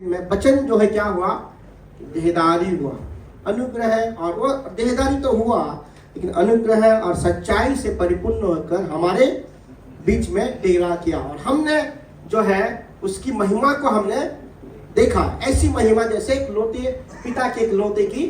में वचन जो है क्या हुआ, देहधारी हुआ। अनुग्रह और वो देहधारी तो हुआ, लेकिन अनुग्रह और सच्चाई से परिपूर्ण होकर हमारे बीच में डेरा किया और हमने जो है उसकी महिमा को हमने देखा। ऐसी महिमा जैसे एक लोटे पिता के एक लोटे की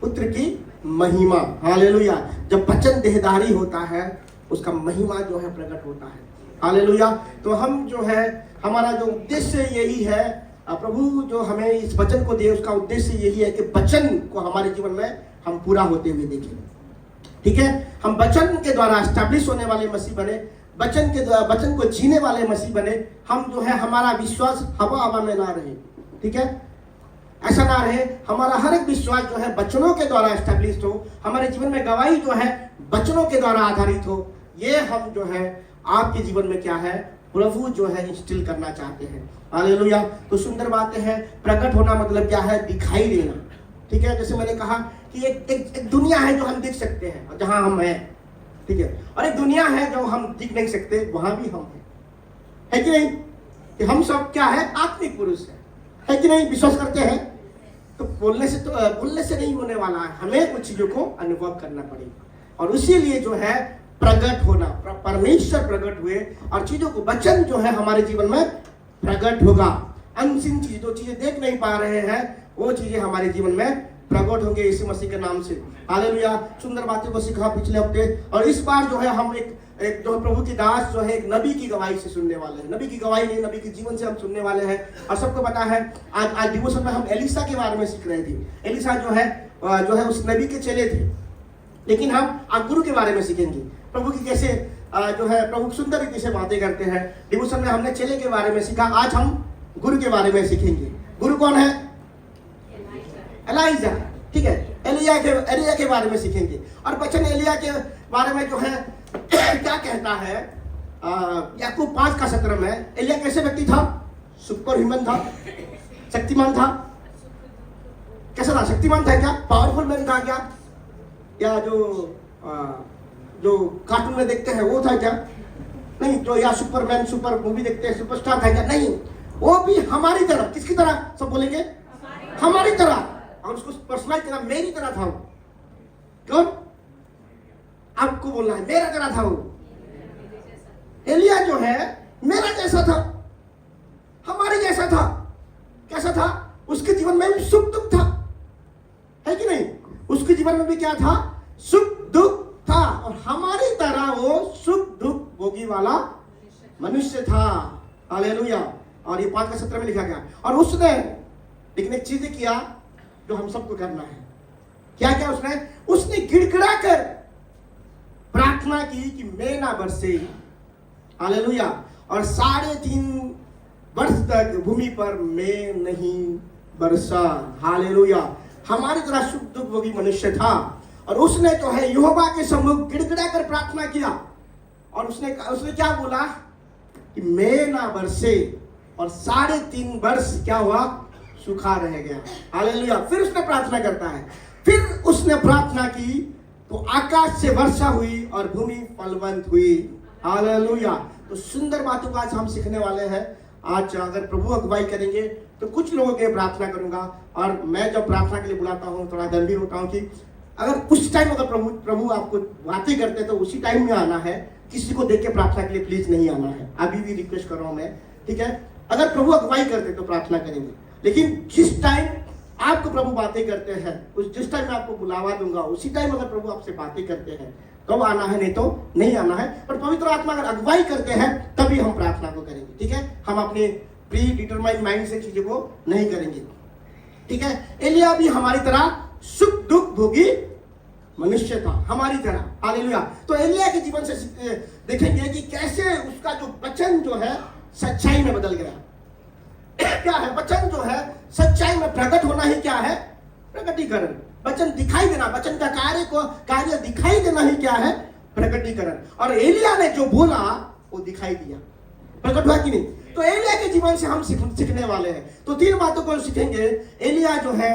पुत्र की महिमा। हालेलुया। जब वचन देहधारी होता है उसका महिमा जो है प्रकट होता है। हालेलुया। तो हम जो है हमारा जो उद्देश्य यही है, प्रभु जो हमें इस वचन को दे उसका उद्देश्य यही है कि वचन को हमारे जीवन में हम पूरा होते हुए देखें। ठीक है, हम वचन के द्वारा एस्टैब्लिश होने वाले मसीह बने, वचन को जीने वाले मसीह बने। हम जो है हमारा विश्वास हवा में ना रहे। ठीक है, ऐसा ना रहे। हमारा हर एक विश्वास जो है वचनों के द्वारा एस्टैब्लिश हो, हमारे जीवन में गवाही जो है वचनों के द्वारा आधारित हो। ये हम जो है आपके जीवन में क्या है प्रभु जो है इंस्टिल करना चाहते हैं। हालेलुया। तो सुंदर बातें हैं। प्रकट होना मतलब क्या है, दिखाई देना। ठीक है, जैसे मैंने कहा कि एक दुनिया है जो हम दिख सकते हैं और जहां हम हैं। ठीक है, और एक दुनिया है जो हम दिख नहीं सकते, वहां भी हम हैं। है कि नहीं? कि हम सब क्या है, आत्मिक पुरुष है कि नहीं? विश्वास करते हैं। तो बोलने से नहीं होने वाला है, हमें कुछ चीजों को अनुभव करना पड़ेगा। और इसीलिए जो है प्रकट होना, परमेश्वर प्रकट हुए और चीजों को वचन जो है हमारे जीवन में प्रकट होगा। अनसीन चीज, जो चीजें देख नहीं पा रहे हैं वो चीजें हमारे जीवन में प्रकट होंगे यीशु मसीह के नाम से। हालेलुया। सुंदर बातों को सीखा पिछले हफ्ते, और इस बार जो है हम एक जो प्रभु की दास जो है एक नबी की गवाही से सुनने वाले हैं। नबी की गवाही नहीं, नबी के जीवन से हम सुनने वाले हैं। और सबको पता है आज डिवोशन में हम एलिसा के बारे में सीख रहे थे। एलिसा जो है उस नबी के चेले थे, लेकिन हम आज गुरु के बारे में सीखेंगे। प्रभु की कैसे जो है प्रभु सुंदर रीति से बातें करते हैं। डिवोशन में हमने चेले के बारे में सीखा, आज हम गुरु के बारे में सीखेंगे। गुरु कौन है? एलाइजा। ठीक है, एलिया के बारे में सीखेंगे। और वचन एलिया के बारे में जो है क्या कहता है, याकूब 5:17 में एलिया कैसे व्यक्ति था? सुपर ह्यूमन था, शक्तिमान था। कैसा था? शक्तिमान था क्या? पावरफुल मैन था क्या? या जो कार्टून में देखते हैं वो था क्या? नहीं। जो या सुपरमैन सुपर मूवी देखते हैं सुपरस्टार था क्या? नहीं। वो भी हमारी तरह, किसकी तरह? सब बोलेंगे हमारी तरह। और उसको पर्सनलाइज करना, मेरी तरह था वो। कौन? आपको बोलना है मेरा तरह था वो। एलिया जो है मेरा जैसा था, हमारे जैसा था। कैसा था? उसके जीवन में भी सुख दुख था, है कि नहीं? उसके जीवन में भी क्या था? सुख दुख था। और हमारी तरह वो सुख दुख भोगी वाला मनुष्य था। हालेलुया। और ये 5:17 में लिखा गया। और उसने लेकिन एक चीज किया जो हम सबको करना है। क्या क्या उसने गिड़गिड़ा कर प्रार्थना की कि मैं ना बरसे। हालेलुया। और 3.5 वर्ष तक भूमि पर मैं नहीं बरसा। हालेलुया। हमारी तरह सुख दुख भोगी मनुष्य था। और उसने जो है यहोवा के सम्मुख गिड़गिड़ा कर प्रार्थना किया। और उसने क्या बोला कि मैं ना बरसे। और 3.5 वर्ष क्या हुआ? सूखा रह गया। हालेलुया। फिर उसने प्रार्थना करता है। फिर उसने प्रार्थना की तो आकाश से वर्षा हुई और भूमि फलवंत हुई। हालेलुया। तो सुंदर बातों को आज हम सीखने वाले हैं। आज अगर प्रभु अगुवाई करेंगे तो कुछ लोगों के प्रार्थना करूंगा। और मैं जब प्रार्थना के लिए बुलाता हूँ थोड़ा गंभीर होता हूँ कि अगर उस टाइम अगर प्रभु आपको बातें करते तो उसी टाइम में आना है। किसी को देख के प्रार्थना के लिए प्लीज नहीं आना है। अभी भी रिक्वेस्ट कर रहा हूं मैं। ठीक है, अगर प्रभु अगुवाई करते तो प्रार्थना करेंगे, लेकिन जिस टाइम आपको प्रभु बातें करते हैं, जिस टाइम मैं आपको बुलावा दूंगा उसी टाइम अगर प्रभु आपसे बातें करते हैं तब आना है, नहीं तो नहीं आना है। पर पवित्र आत्मा अगर अगुवाई करते हैं तभी हम प्रार्थना को करेंगे। ठीक है, हम अपने प्री डिटरमाइंड माइंड से चीजों को नहीं करेंगे। ठीक है, एलिया भी हमारी तरह सुख दुख भोगी मनुष्य था, हमारी तरह। हालेलुया। तो एलिया के जीवन से देखेंगे कि कैसे उसका जो वचन जो है सच्चाई में बदल गया। क्या है वचन जो है सच्चाई में प्रकट होना ही क्या है? प्रकटीकरण। वचन दिखाई देना, वचन का कार्य दिखाई देना ही क्या है? प्रकटीकरण। और एलिया ने जो बोला वो दिखाई दिया, प्रकट हुआ कि नहीं? तो एलिया के जीवन से हम सीखने वाले हैं। तो 3 बातों को सीखेंगे। एलिया जो है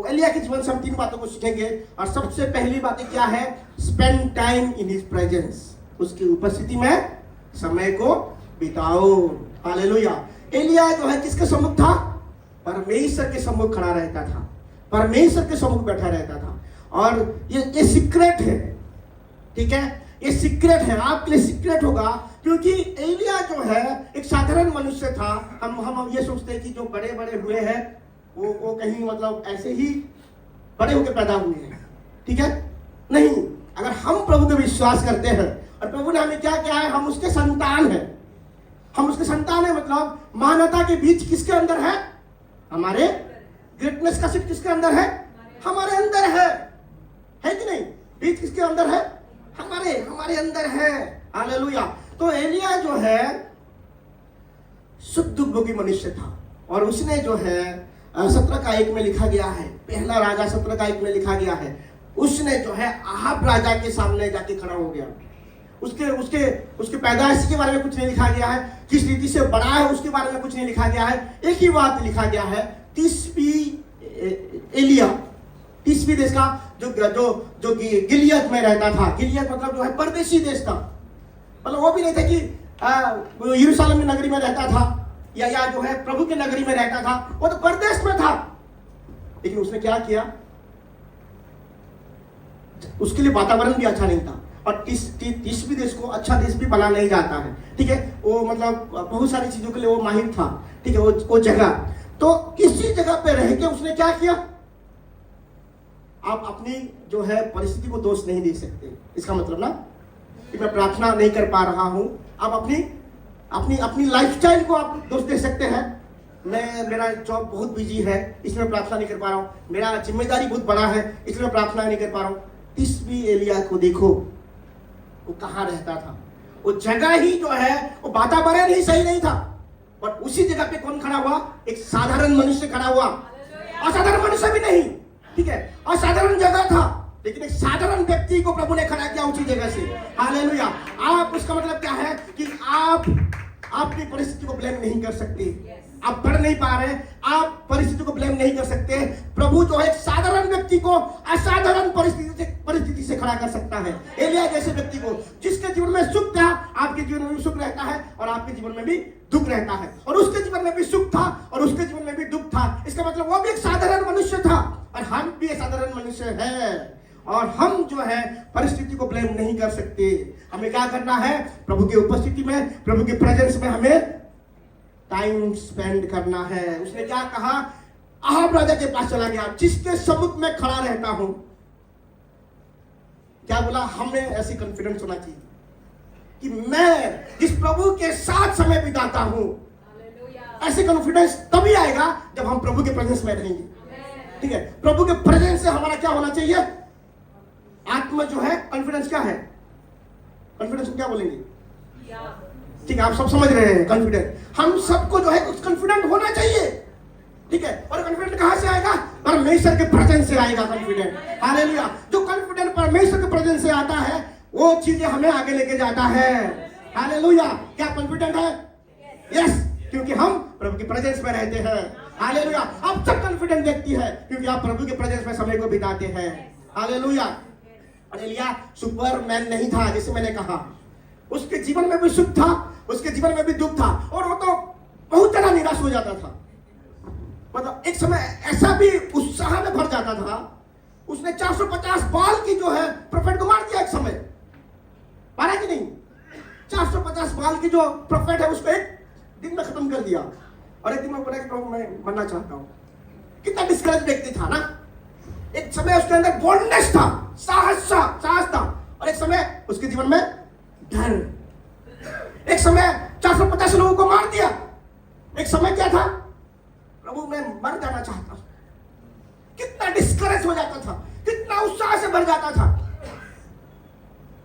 एलिया के जीवन से हम 3 बातों को सीखेंगे। और सबसे पहली बात क्या है? Spend time in his presence. उसकी उपस्थिति में समय को बिताओ। हालेलुया। एलिया जो है किसके सम्मुख था? परमेश्वर के सम्मुख खड़ा रहता था, परमेश्वर के सम्मुख बैठा रहता था। और ये सीक्रेट है, ठीक है, ये सीक्रेट है, आपके लिए सीक्रेट होगा। क्योंकि एलिया जो है एक साधारण मनुष्य था। हम ये सोचते हैं कि जो बड़े बड़े हुए हैं वो कहीं मतलब ऐसे ही बड़े होकर पैदा हुए हैं, ठीक है, नहीं। अगर हम प्रभु पे विश्वास करते हैं और प्रभु ने हमें क्या किया है, हम उसके संतान हैं, हम उसके संतान हैं। मतलब मानवता के बीच किसके अंदर है, हमारे ग्रेटनेस का सिर्फ किसके अंदर है, हमारे अंदर है कि नहीं? बीच किसके अंदर है, हमारे अंदर है। हालेलुया। तो एलिया जो है शुद्ध भोगी मनुष्य था और उसने जो है 17:1 में लिखा गया है, पहला राजा 17:1 में लिखा गया है, उसने जो है अहाब राजा के सामने जाके खड़ा हो गया। उसके पैदाइश के बारे में कुछ नहीं लिखा गया है, किस रीति से बड़ा है उसके बारे में कुछ नहीं लिखा गया है। एक ही बात लिखा गया है, एलिया तीसवी देश का जो गिलियद में रहता था। गिलियद मतलब जो है परदेशी देश था, मतलब वो भी नहीं था कि यरूशलेम नगरी में रहता था या जो है प्रभु के नगरी में रहता था, वो तो परदेश में था। लेकिन उसने क्या किया, उसके लिए वातावरण भी अच्छा नहीं था और तीसवी देश को अच्छा देश भी बना नहीं जाता है, ठीक है। वो मतलब बहुत सारी चीजों के लिए वो माहिर था, ठीक है, वो जगह। तो इसी जगह पे रह के उसने क्या किया, आप अपनी जो है परिस्थिति को दोष नहीं दे सकते। इसका मतलब ना कि मैं प्रार्थना नहीं कर पा रहा हूं, आप अपनी लाइफस्टाइल को आप दोष दे सकते हैं। मेरा जॉब बहुत बिजी है इसलिए मैं प्रार्थना नहीं कर पा रहा हूं, मेरा जिम्मेदारी बहुत बड़ा है इसलिए मैं प्रार्थना नहीं कर पा रहा हूं। तीसवी एलिया को देखो, वो कहां रहता था, वो जगह ही जो है वो वातावरण ही सही नहीं था, बट उसी जगह पे कौन खड़ा हुआ, एक साधारण मनुष्य खड़ा हुआ। असाधारण मनुष्य भी नहीं, ठीक है, असाधारण जगह था, लेकिन एक साधारण व्यक्ति को प्रभु ने खड़ा किया ऊंची जगह से। हालेलुया। आप उसका मतलब क्या है कि आप अपनी परिस्थिति को ब्लेम नहीं कर सकते, आप बढ़ नहीं पा रहे, आप परिस्थिति को ब्लेम नहीं कर सकते। प्रभु जो है एक साधारण व्यक्ति को असाधारण परिस्थिति से खड़ा कर सकता है। एलिया जैसे व्यक्ति को, जिसके जीवन में सुख था, आपके जीवन में भी सुख रहता है और आपके जीवन में भी दुख रहता है, और उसके जीवन में भी सुख था और उसके जीवन में भी दुख था। इसका मतलब वो भी एक साधारण मनुष्य था और हम भी एक साधारण मनुष्य है। और हम जो है परिस्थिति को ब्लेम नहीं कर सकते। हमें क्या करना है, प्रभु की उपस्थिति में, प्रभु के प्रेजेंस में हमें टाइम स्पेंड करना है। उसने क्या कहा, अहाब राजा के पास चला गया, जिसके सम्मुख में खड़ा रहता हूं। क्या बोला, हमें ऐसी कॉन्फिडेंस होना चाहिए कि मैं जिस प्रभु के साथ समय बिताता हूं, ऐसे कॉन्फिडेंस तभी आएगा जब हम प्रभु के प्रेजेंस में रहेंगे, ठीक है। प्रभु के प्रेजेंस से हमारा क्या होना चाहिए, आत्मा जो है, कॉन्फिडेंस क्या है, कॉन्फिडेंस को क्या बोलेंगे, ठीक है, आप सब समझ रहे हैं। कॉन्फिडेंट, हम सबको जो है कुछ कॉन्फिडेंट होना चाहिए, ठीक है। और कॉन्फिडेंट कहां से आएगा, परमेश्वर के प्रेजेंस से आएगा कॉन्फिडेंट। हालेलुया। जो कॉन्फिडेंट परमेश्वर के प्रेजेंस से आता है वो चीजें हमें आगे लेके जाता है। हालेलुया। क्या कॉन्फिडेंट है, यस, क्योंकि हम प्रभु के प्रेजेंस में रहते हैं। हालेलुया। आप सब कॉन्फिडेंट व्यक्ति है क्योंकि आप प्रभु के प्रेजेंस में समय को बिताते हैं। हालेलुया। एलिया सुपरमैन नहीं था, जैसे मैंने कहा, उसके जीवन में भी सुख था, उसके जीवन में भी दुख था, और वो तो बहुत ज्यादा निराश हो जाता था। मतलब एक समय ऐसा भी उत्साह में भर जाता था, उसने 450 बाल की जो है प्रोफेट को मार दिया। एक समय मारा कि नहीं, 450 बाल की जो प्रोफेट है उसको एक दिन में खत्म कर दिया, और एक दिन में बोला कि प्रभु मैं मरना चाहता हूं। कितना डिस्करेज व्यक्ति था ना। एक समय उसके अंदर बोल्डनेस था, साहस था, और एक समय उसके जीवन में डर। एक समय 450 लोगों को मार दिया। एक समय क्या था, प्रभु मैं मर जाना चाहता हूं। कितना डिस्करेज हो जाता था, कितना उत्साह से भर जाता था,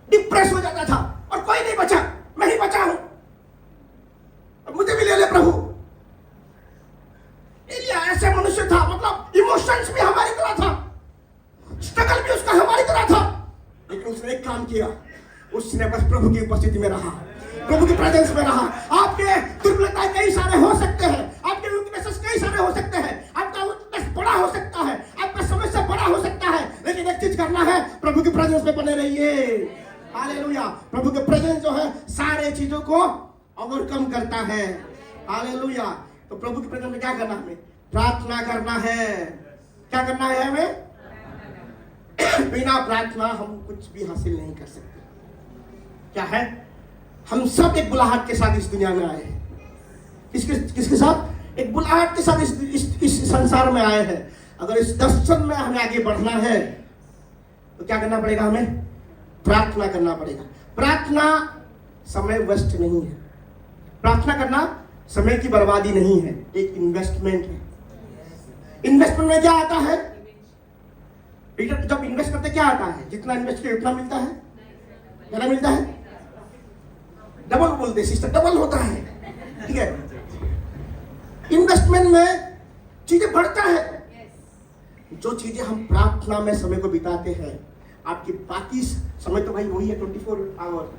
डिप्रेस हो जाता था, और कोई नहीं बचा, मैं ही बचा हूं, मुझे भी ले ले प्रभु। एलिया ऐसे मनुष्य था, मतलब इमोशंस भी हमारी तरह था, स्ट्रगल भी उसका हमारी तरह था, लेकिन उसने एक काम किया, उसने बस प्रभु की उपस्थिति में रहा, प्रभु के प्रेजेंस में रहा। आपके दुर्बलताएं कई सारे हो सकते हैं, आपके वीकनेसेस कई सारे हो सकते हैं, आपका वीकनेस बड़ा हो सकता है, आपका समस्या बड़ा हो सकता है, लेकिन एक चीज करना है, प्रभु के प्रेजेंस में बने रहिए। हालेलुया। प्रभु के प्रेजेंस जो है सारे चीजों को ओवरकम करता है। हालेलुया। तो प्रभु के प्रेजेंस में क्या करना, हमें प्रार्थना करना है। क्या करना है हमें? बिना प्रार्थना हम कुछ भी हासिल नहीं कर सकते। क्या है? हम सब एक बुलाहट के साथ इस दुनिया में आए हैं। किसके साथ? एक बुलाहट के साथ इस संसार में आए हैं। अगर इस दर्शन में हमें आगे बढ़ना है तो क्या करना पड़ेगा? हमें प्रार्थना करना पड़ेगा। प्रार्थना समय वेस्ट नहीं है। प्रार्थना करना समय की बर्बादी नहीं है, एक इन्वेस्टमेंट है। इन्वेस्टमेंट में क्या आता है? जब इन्वेस्ट करते क्या आता है? जितना इन्वेस्ट किया उतना मिलता है, ज्यादा मिलता है, डबल बोलते सिस्टर, डबल होता है। ठीक है, इन्वेस्टमेंट में चीजें बढ़ता है। जो चीजें हम प्रार्थना में समय को बिताते हैं, आपकी बाकी समय तो भाई वही है 24 आवर,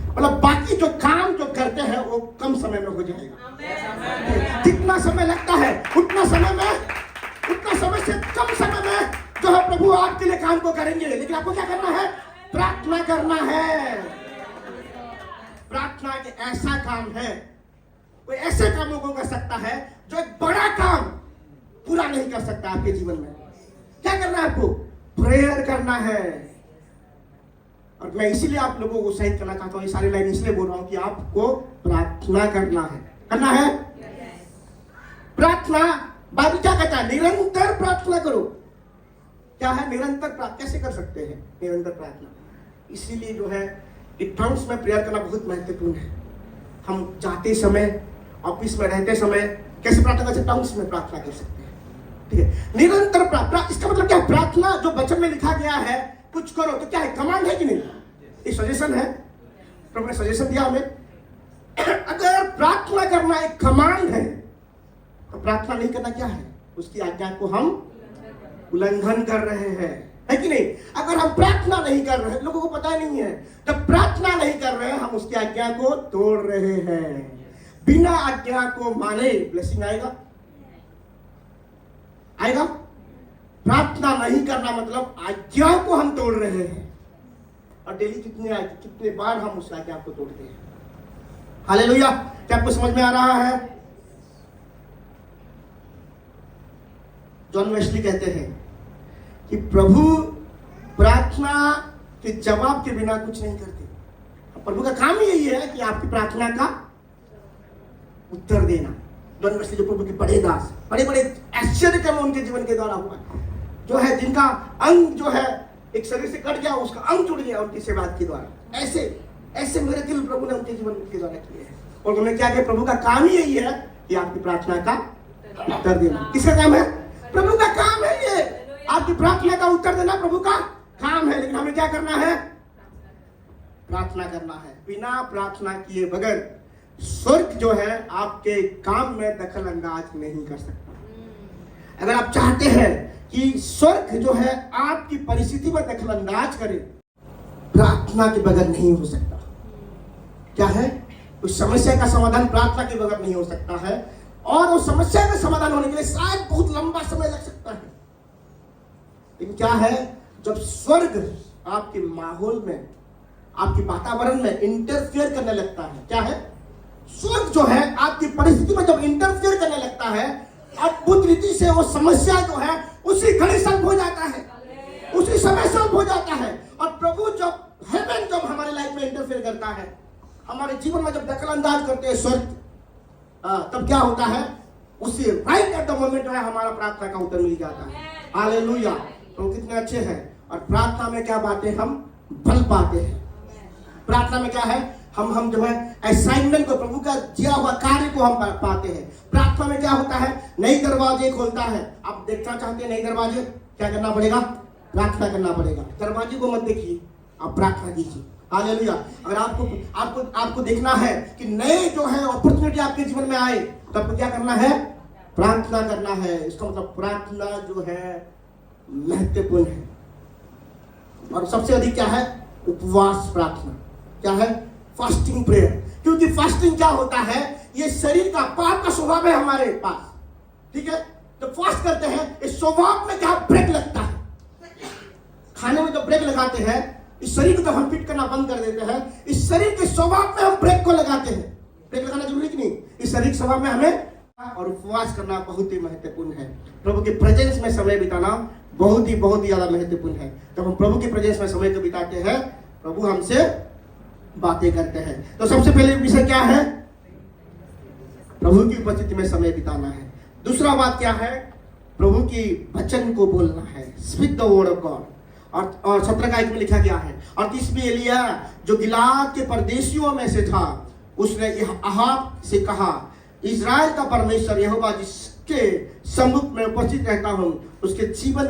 मतलब बाकी जो काम जो करते हैं वो कम समय में हो जाएगा। जितना समय लगता है उतना समय से कम समय में जो है प्रभु आपके लिए काम को करेंगे। लेकिन आपको क्या करना है? प्रार्थना करना है। प्रार्थना एक ऐसा काम है, कोई ऐसे कामों को कर सकता है जो एक बड़ा काम पूरा नहीं कर सकता आपके जीवन में। क्या करना है आपको? प्रेयर करना है। और मैं इसीलिए आप लोगों को उत्साहित करना चाहता हूँ, ये सारी लाइन इसलिए बोल रहा हूँ कि आपको प्रार्थना करना है। करना है प्रार्थना। बाइबल क्या कहता है? निरंतर प्रार्थना करो। क्या है निरंतर प्रार्थना? कैसे कर सकते हैं निरंतर प्रार्थना? इसीलिए जो है टर्म्स में प्रेयर करना बहुत महत्वपूर्ण है। हम जाते समय, ऑफिस में रहते समय कैसे प्रार्थना कर सकते? टर्म्स में प्रार्थना कर सकते हैं। ठीक है, निरंतर प्रार्थना। इसका मतलब क्या? प्रार्थना जो वचन में लिखा गया है कुछ करो तो क्या है? कमांड है कि नहीं? ये सजेशन है, प्रभु ने सजेशन दिया हमें। अगर प्रार्थना करना एक कमांड है तो प्रार्थना नहीं करना क्या है? उसकी आज्ञा को हम उल्लंघन कर रहे हैं, है कि नहीं? अगर हम प्रार्थना नहीं कर रहे, लोगों को पता ही नहीं है, जब प्रार्थना नहीं कर रहे हैं हम उसकी आज्ञा को तोड़ रहे हैं। बिना आज्ञा को माने ब्लेसिंग आएगा? आएगा? प्रार्थना नहीं करना मतलब आज्ञा को हम तोड़ रहे हैं। और डेली कितने बार हम उस आज्ञा को तोड़ते हैं। हालेलुया! क्या आपको समझ में आ रहा है? जॉन वेस्ली कहते हैं कि प्रभु प्रार्थना के जवाब के बिना कुछ नहीं करते। प्रभु का काम ही यही है कि आपकी प्रार्थना का उत्तर देना। जॉन वेस्ली जो प्रभु के बड़े दास, बड़े बड़े आश्चर्य कर्म उनके जीवन के द्वारा हुआ, जो है जिनका अंग जो है एक शरीर से कट गया, उसका अंग जुड़ गया उनकी सेवा के द्वारा। ऐसे मेरे दिल प्रभु ने उनके जीवन के द्वारा किए हैं। और उन्होंने क्या किया? प्रभु का काम ही यही है कि आपकी प्रार्थना का उत्तर देना। किसका काम है? प्रभु का काम है ये। आपकी प्रार्थना का उत्तर देना प्रभु का काम है। लेकिन हमें क्या करना है? प्रार्थना करना है। बिना प्रार्थना किए बगैर स्वर्ग जो है आपके काम में दखल अंदाज नहीं कर सकता। अगर आप चाहते हैं कि स्वर्ग जो है आपकी परिस्थिति में दखल अंदाज करे, प्रार्थना के बगैर नहीं हो सकता। क्या है? उस समस्या का समाधान प्रार्थना के बगैर नहीं हो सकता है। और उस समस्या का समाधान होने के लिए शायद बहुत लंबा समय लग सकता है। लेकिन क्या है? जब स्वर्ग आपके माहौल में, आपके वातावरण में इंटरफेयर करने लगता है, क्या है? स्वर्ग जो है आपकी परिस्थिति में जब इंटरफेयर करने लगता है, अद्भुत रीति से वो समस्या जो है उसी घड़ी सॉल्व हो जाता है, उसी समय सॉल्व हो जाता है। और प्रभु जब हेवन जब हमारे लाइफ में इंटरफेयर करता है, हमारे जीवन में जब दखल अंदाज करते हैं स्वर्ग, तब क्या होता है? उसी राइट एट द मोमेंट में हमारा प्रार्थना का उत्तर मिल जाता है। हालेलुया! तो कितने अच्छे हैं। और प्रार्थना में क्या बातें हम बल पाते हैं। प्रार्थना में क्या है? हम जो है असाइनमेंट को, प्रभु का दिया हुआ कार्य को हम पाते हैं। प्रार्थना में क्या होता है? नए दरवाजे खोलता है। आप देखना चाहते हैं नए दरवाजे, क्या करना पड़ेगा? प्रार्थना करना पड़ेगा। दरवाजे को मत देखिए, आप प्रार्थना कीजिए। हालेलुया! अगर आपको देखना है कि नए जो है अपॉर्चुनिटी आपके जीवन में आए, तब क्या करना है? प्रार्थना करना है। इसका मतलब प्रार्थना जो है महत्वपूर्ण है। और सबसे अधिक क्या है? उपवास प्रार्थना। क्या है? Fasting prayer. क्योंकि फास्टिंग क्या होता है? ये शरीर का पाप का स्वभाव है हमारे पास। ठीक है, तो फास्ट करते हैं, इस स्वभाव में क्या ब्रेक लगता है। खाने में जब ब्रेक लगाते हैं, इस शरीर को जब हम फिट करना बंद कर देते हैं, इस शरीर के स्वभाव में हम ब्रेक को लगाते हैं। ब्रेक लगाना जरूरी कि नहीं? इस शरीर के स्वभाव में हमें और उपवास करना बहुत ही महत्वपूर्ण है। प्रभु के प्रेजेंस में समय बिताना बहुत ही ज्यादा महत्वपूर्ण है। जब हम प्रभु के प्रेजेंस में समय को बिताते हैं, प्रभु हमसे बातें करते हैं। तो सबसे पहले विषय क्या है? प्रभु की उपस्थिति में समय बिताना है। दूसरा बात क्या है? प्रभु की वचन को बोलना है, speak the word of God. और 17 का 1 में लिखा गया है, और 30 में एलिया जो गिलाद के परदेशियों में से था, उसने अहाब से कहा, इजराइल का परमेश्वर यहोवा जिसके सम्मुख में उपस्थित रहता हूं, उसके जीवन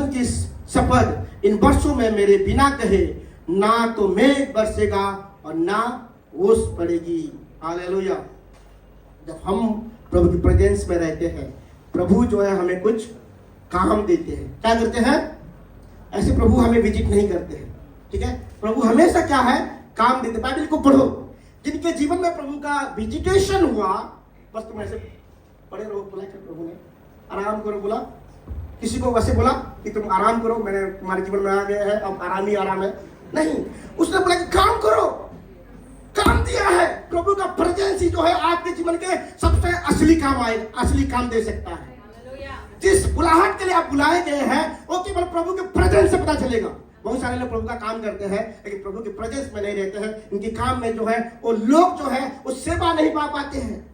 की शपथ इन वर्षों में मेरे बिना कहे ना तो मेघ बरसेगा और ना ओस पड़ेगी। हालेलुया। जब हम प्रभु की प्रेजेंस में रहते हैं, प्रभु जो है हमें कुछ काम देते हैं। क्या करते हैं? ऐसे प्रभु हमें विजिट नहीं करते हैं, ठीक है? प्रभु हमेशा क्या है? काम देते। बाइबल को पढ़ो, जिनके जीवन में प्रभु का विजिटेशन हुआ, बस तुम ऐसे पढ़े रहो। बोला क्या प्रभु ने? आराम करो बोला? किसी को वैसे बोला कि तुम आराम करो, मैंने तुम्हारे जीवन में आ गया है, अब आराम ही आराम है? नहीं, उसने बोला कि काम करो, काम दिया है। प्रभु का प्रेजेंस ही जो है आपके जीवन के सबसे असली काम आएगा, असली काम दे सकता है। जिस बुलाहट के लिए आप बुलाए गए हैं, वो केवल प्रभु के प्रेजेंस से पता चलेगा। बहुत सारे लोग प्रभु का काम करते हैं, लेकिन प्रभु के प्रेजेंस में नहीं रहते हैं। इनके काम में जो है वो लोग जो है वो सेवा नहीं पा पाते हैं।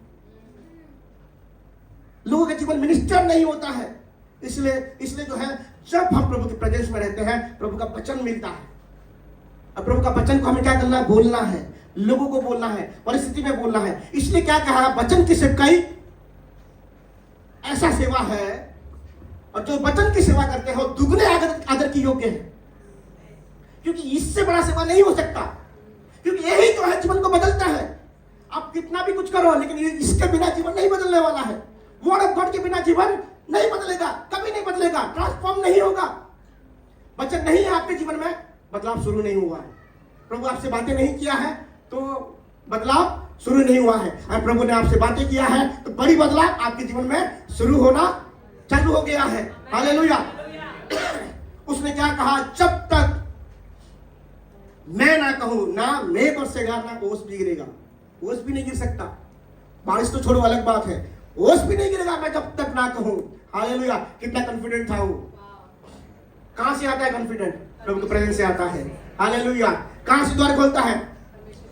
लोगों का जीवन मिनिस्टर नहीं होता है। इसलिए जो है जब हम प्रभु के प्रेजेंस में रहते हैं, प्रभु का वचन मिलता है। अब प्रभु का वचन को हमें क्या करना है? बोलना है, लोगों को बोलना है, परिस्थिति में बोलना है। इसलिए क्या कहा? वचन की सेवकाई ऐसा सेवा है, और जो वचन की सेवा करते हैं वो दुगने आदर की योग्य है, क्योंकि इससे बड़ा सेवा नहीं हो सकता। क्योंकि यही तो है जीवन को बदलता है। आप कितना भी कुछ करो, लेकिन इसके बिना जीवन नहीं बदलने वाला है। वर्ड ऑफ गॉड के बिना जीवन नहीं बदलेगा, कभी नहीं बदलेगा, ट्रांसफॉर्म नहीं होगा। वचन नहीं है आपके जीवन में, बदलाव शुरू नहीं हुआ है। प्रभु आपसे बातें नहीं किया है तो बदलाव शुरू नहीं हुआ है। और प्रभु ने आपसे बातें किया है तो बड़ी बदलाव आपके जीवन में शुरू होना चालू हो गया है। हालेलुया। उसने क्या कहा? जब तक मैं ना कहूं, ना मेघ बरसेगा ना ओस भी गिरेगा। ओस भी नहीं गिर सकता, बारिश तो छोड़ो अलग बात है, ओस भी नहीं गिरेगा मैं जब तक ना कहूं। हालेलुया। कितना कॉन्फिडेंट था वो। कहां से आता है कॉन्फिडेंट? प्रभु के प्रेजेंस से आता है। हालेलुया। कहां से द्वार खोलता है?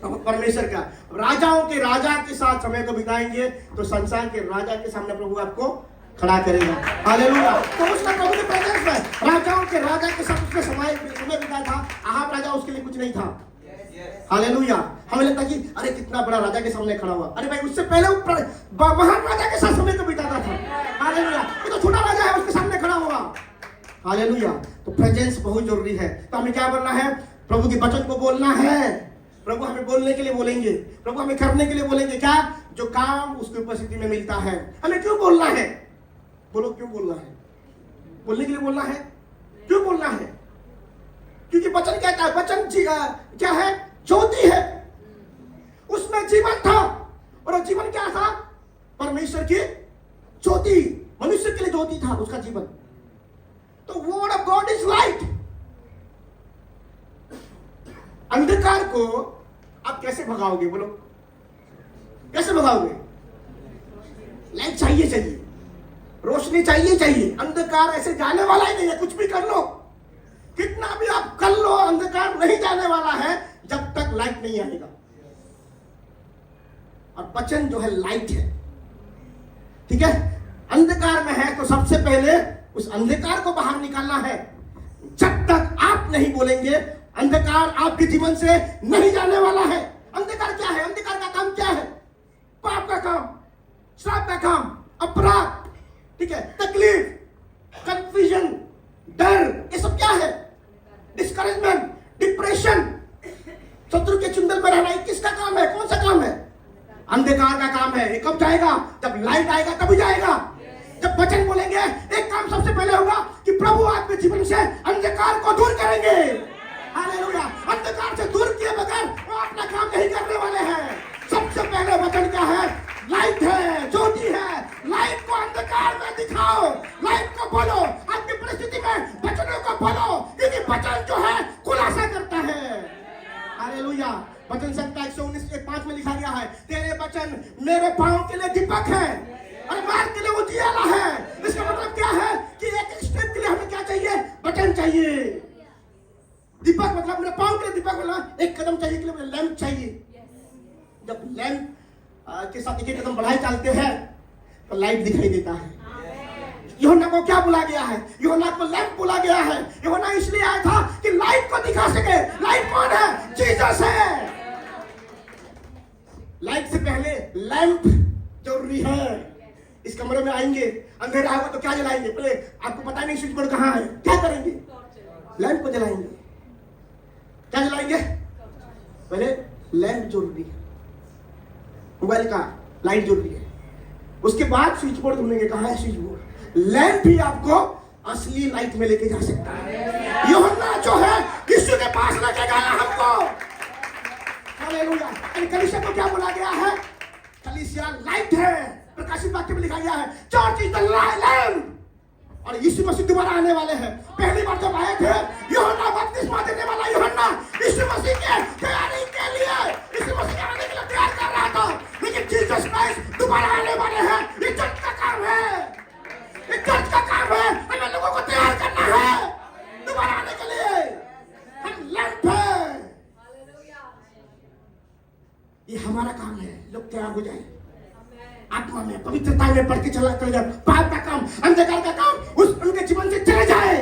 परमेश्वर का। राजाओं के राजा के साथ समय को बिताएंगे तो संसार के राजा के सामने प्रभु आपको खड़ा करेगा। हालेलुया। तो उसका प्रभु के प्रेजेंस में राजाओं के राजा के साथ उसने समय बिताया था। अहाब राजा उसके लिए कुछ नहीं था। हालेलुया। हमें लगता कि अरे कितना बड़ा राजा के सामने खड़ा हुआ। अरे भाई, उससे पहले वो महान राजा के साथ समय को बिताता था। हालेलुया। ये तो छोटा राजा है, उसके सामने खड़ा हुआ। हालेलुया। तो प्रेजेंस बहुत जरूरी है। तो हमें क्या करना है? प्रभु के वचन को बोलना है। प्रभु हमें बोलने के लिए बोलेंगे, प्रभु हमें करने के लिए बोलेंगे। क्या? जो काम उसकी उपस्थिति में मिलता है। हमें क्यों बोलना है? बोलो, क्यों बोलना है? बोलने के लिए बोलना है। क्यों बोलना है? क्योंकि वचन कहता है, वचन क्या है? ज्योति है, उसमें जीवन था, और जीवन क्या था? परमेश्वर की ज्योति। मनुष्य के लिए ज्योति था उसका जीवन। तो word of God is light. अंधकार को आप कैसे भगाओगे? बोलो, कैसे भगाओगे? लाइट चाहिए, रोशनी चाहिए। अंधकार ऐसे जाने वाला ही नहीं है। कुछ भी कर लो, कितना भी आप कर लो, अंधकार नहीं जाने वाला है जब तक लाइट नहीं आएगा। और वचन जो है लाइट है, ठीक है? अंधकार में है तो सबसे पहले उस अंधकार को बाहर निकालना है। जब तक आप नहीं बोलेंगे, अंधकार आपके जीवन से नहीं जाने वाला है। अंधकार क्या है? अंधकार का काम क्या है? पाप का काम, श्राप का काम, अपराध, ठीक है, तकलीफ, कंफ्यूजन, डर, ये सब क्या है? डिस्करेजमेंट, डिप्रेशन, शत्रु के चुंगल में रहना, ये किसका काम है? कौन सा काम है? अंधकार का काम है। ये कब जाएगा? जब लाइट आएगा तभी जाएगा। जब वचन बोलेंगे, एक काम सबसे पहले होगा कि प्रभु आपके जीवन से अंधकार को दूर करेंगे। हालेलुया। अंधकार से दूर किए बगैर वो अपना काम नहीं करने वाले हैं। सबसे पहले वचन क्या है? लाइट है, ज्योति है। लाइट को अंधकार में दिखाओ, लाइट को बोलो, आपकी परिस्थिति में वचनों को बोलो, क्योंकि वचन जो है खुलासा करता है। हालेलुया। वचन संहिता 119:5 में लिखा गया है, तेरे वचन मेरे चाहिए। दीपक मतलब मेरे पाँव के लिए दीपक मतलब एक कदम चाहिए के लिए मुझे लैंप चाहिए। जब लैंप के साथ एक कदम बढ़ाए चलते हैं तो लाइट दिखाई देता है। यूहन्ना को क्या बोला गया है? यूहन्ना को लैंप बोला गया है। यूहन्ना इसलिए आया था कि लाइट को दिखा सके। लाइट कौन है? जीसस है। लाइट से पहले लैंप जरूरी है। इस कमरे में आएंगे, अंधेरा होगा तो क्या जलाएंगे? पहले आपको पता नहीं स्विच बोर्ड कहाँ है, क्या करेंगे? लैंप को जलाएंगे। क्या जलाएंगे? पहले लैंप जरूरी है, मोबाइल का लाइट जरूरी है, उसके बाद स्विच बोर्ड ढूंढेंगे कहाँ है स्विच बोर्ड। लैंप भी आपको असली लाइट में लेके जा सकता है। यूहन्ना जो है यीशु के पास लेके गया हमको। हालेलुया। कलीसिया को क्या बोला गया है? कलीसिया लाइट है। प्रकाशित वाक्य में लिखा गया है चर्च इज द लैंप। और यीशु मसीह दोबारा आने वाले हैं। पहली बार जब आए थे यूहन्ना बपतिस्मा देने वाला यूहन्ना यीशु मसीह के तैयारी के लिए, यीशु मसीह के आने के लिए तैयार कर रहा था। लेकिन जीसस क्राइस्ट दोबारा आने वाले हैं। ये चर्च का काम है, ये चर्च का काम है। हमें लोगों को तैयार करना है दोबारा आने के लिए। हम लैंप है, ये हमारा काम है। लोग तैयार हो जाए आत्मा में, पवित्रता में पढ़ के चला चले जाए। पाप का काम, अंधकार का काम उस उनके जीवन से चले जाए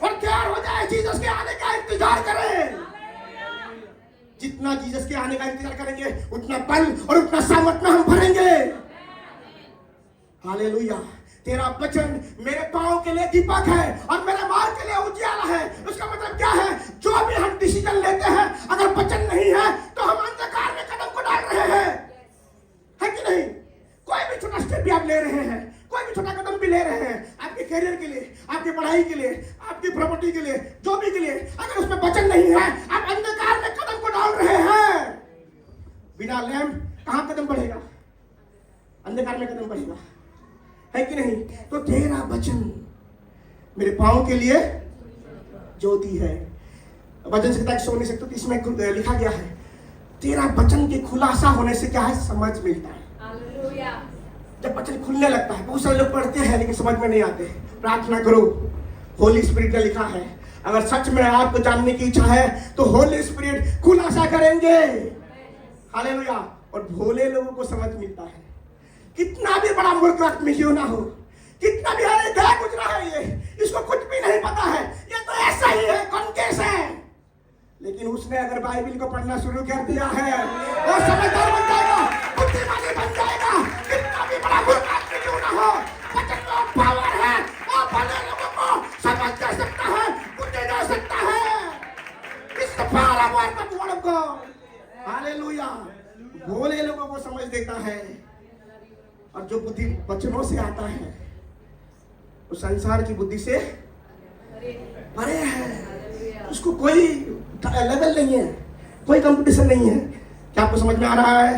और तैयार हो जाए। जीसस के आने का इंतजार करें। जितना जीसस के आने का इंतजार करेंगे उतना बल और उतना सामर्थ में हम भरेंगे। हालेलुया। तेरा वचन मेरे पांव के लिए दीपक है और मेरे मार्ग के लिए उजियाला है। उसका मतलब क्या है? जो भी हम डिसीजन लेते हैं अगर वचन नहीं है तो हम अंधकार में कदम को डाल रहे हैं, है कि नहीं? कोई भी छोटा स्टेप भी आप ले रहे हैं, कोई भी छोटा कदम भी ले रहे हैं आपके करियर के लिए, आपकी पढ़ाई के लिए, आपकी प्रॉपर्टी के लिए, जो भी के लिए, अगर उसमें वचन नहीं है आप अंधकार में कदम को डाल रहे हैं। बिना लैंप कहां कदम बढ़ेगा? अंधकार में कदम बढ़ेगा, है कि नहीं? तो तेरा वचन मेरे पांव के लिए ज्योति है। वचन संहिता 119:31 में लिखा गया है तेरा वचन के खुलासा होने से क्या है? समझ मिलता है। जब वचन खुलने लगता है, बहुत सारे लोग पढ़ते हैं लेकिन समझ में नहीं आते। प्रार्थना करो, होली स्पिरिट ने लिखा है अगर सच में आपको जानने की इच्छा है तो होली स्पिरिट खुलासा करेंगे। हालेलुया। और भोले लोगों को समझ मिलता है। कितना भी बड़ा मूर्ख आदमी क्यों ना हो, कितना भी अरे क्या गुजरा है ये, इसको कुछ भी नहीं पता है, ये तो ऐसा ही है, कौन कैसे है, लेकिन उसने अगर बाइबल को पढ़ना शुरू कर दिया है वो समझदार बन जाएगा, बुद्धिमानी बन जाएगा। कितना भी बड़ा मूर्ख आदमी क्यों ना हो, वचन में पावर है, वो भले लोगों को समझ जा सकता है, बुझा जा सकता है। इस power of word of God. Hallelujah. भोले लोगों को समझ देता है और जो बुद्धि वचनों से आता है वो संसार की बुद्धि से परे है। उसको कोई लेवल नहीं है, कोई कंपटीशन नहीं है। क्या आपको समझ में आ रहा है?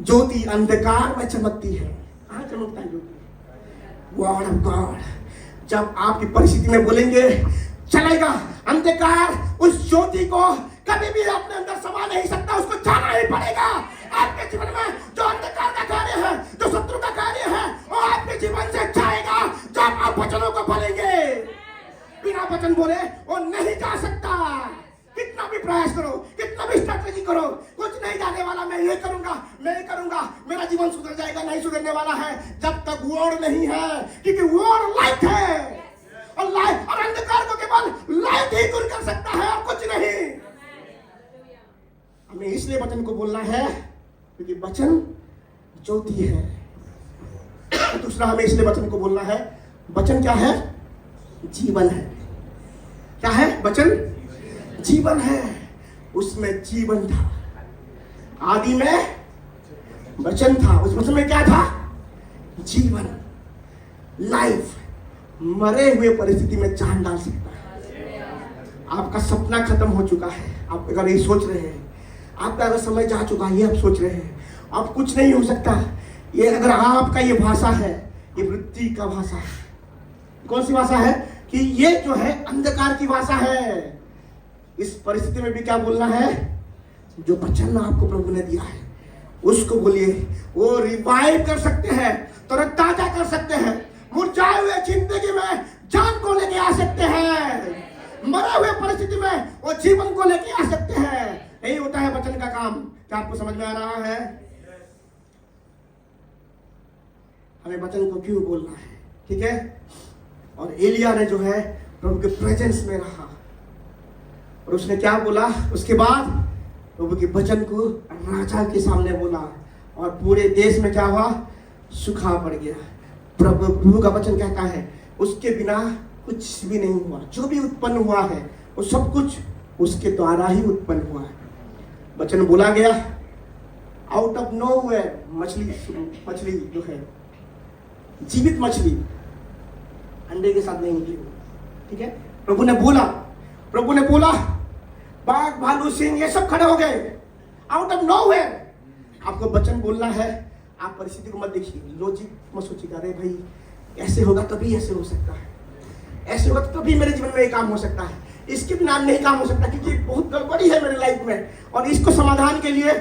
ज्योति अंधकार में चमकती है। कहाँ चमकता है ज्योति? Word of God. जब आपकी परिस्थिति में बोलेंगे चलेगा, अंधकार उस ज्योति को कभी भी अपने अंदर समा नहीं सकता, उसको जाना ही पड़ेगा। आपके जीवन में जो अंधकार का कार्य है, जो शत्रु का कार्य है, वो आपके जीवन से जाएगा जब आप वचनों को बोलेंगे। बिना वचन बोले वो नहीं जा सकता। कितना भी प्रयास करो, कितना भी स्ट्रैटेजी करो, कुछ नहीं जाने वाला। मैं ये करूंगा, मैं ये करूंगा, मेरा जीवन सुधर जाएगा, नहीं सुधरने वाला है जब तक वर्ड नहीं है। क्योंकि वर्ड लाइट है और लाइट और अंधकार को केवल लाइट ही दूर कर सकता है और कुछ नहीं। हमें इसलिए वचन को बोलना है क्योंकि वचन ज्योति है। दूसरा, हमें इसलिए वचन को बोलना है, वचन क्या है? जीवन है। क्या है? वचन जीवन है। उसमें जीवन था, आदि में वचन था, उस वचन में क्या था? जीवन, लाइफ। मरे हुए परिस्थिति में जान डाल सकता है। आपका सपना खत्म हो चुका है, आप अगर ये सोच रहे हैं, आपका अगर समय जा चुका है, ये आप सोच रहे हैं अब कुछ नहीं हो सकता, ये अगर आपका ये भाषा है, ये वृत्ति का भाषा है। कौन सी भाषा है? कि ये जो है अंधकार की भाषा है। इस परिस्थिति में भी क्या बोलना है? जो वचन आपको प्रभु ने दिया है उसको बोलिए। वो रिवाइव कर सकते हैं, तरोताजा कर सकते हैं, मुरझाए हुए जिंदगी में जान को लेके आ सकते वो जीवन को लेके आ सकते हैं। यही होता है वचन का काम। क्या आपको समझ में आ रहा है? हमें वचन को क्यों बोलना है, ठीक है। और एलिया ने जो है प्रभु के प्रेजेंस में रहा और उसने क्या बोला, उसके बाद प्रभु के वचन को राजा के सामने बोला और पूरे देश में क्या हुआ, सूखा पड़ गया। प्रभु का वचन कहता है उसके बिना कुछ भी नहीं हुआ। जो भी उत्पन्न हुआ है वो सब कुछ उसके द्वारा ही उत्पन्न हुआ है। वचन बोला गया, आउट ऑफ नोवेयर मछली जो है, जीवित मछली अंडे के साथ नहीं निकली, ठीक है। प्रभु ने बोला बाघ भालू सिंह ये सब खड़े हो गए आउट ऑफ नोवेयर। आपको वचन बोलना है, आप परिस्थिति को मत देखिए, लॉजिक मत सोचिएगा, अरे भाई ऐसे होगा तभी ऐसे हो सकता है, ऐसे होगा तो तभी मेरे जीवन में ये काम हो सकता है, इसके बिना नहीं काम हो सकता क्योंकि बहुत गड़बड़ी है मेरे लाइफ में और इसको समाधान के लिए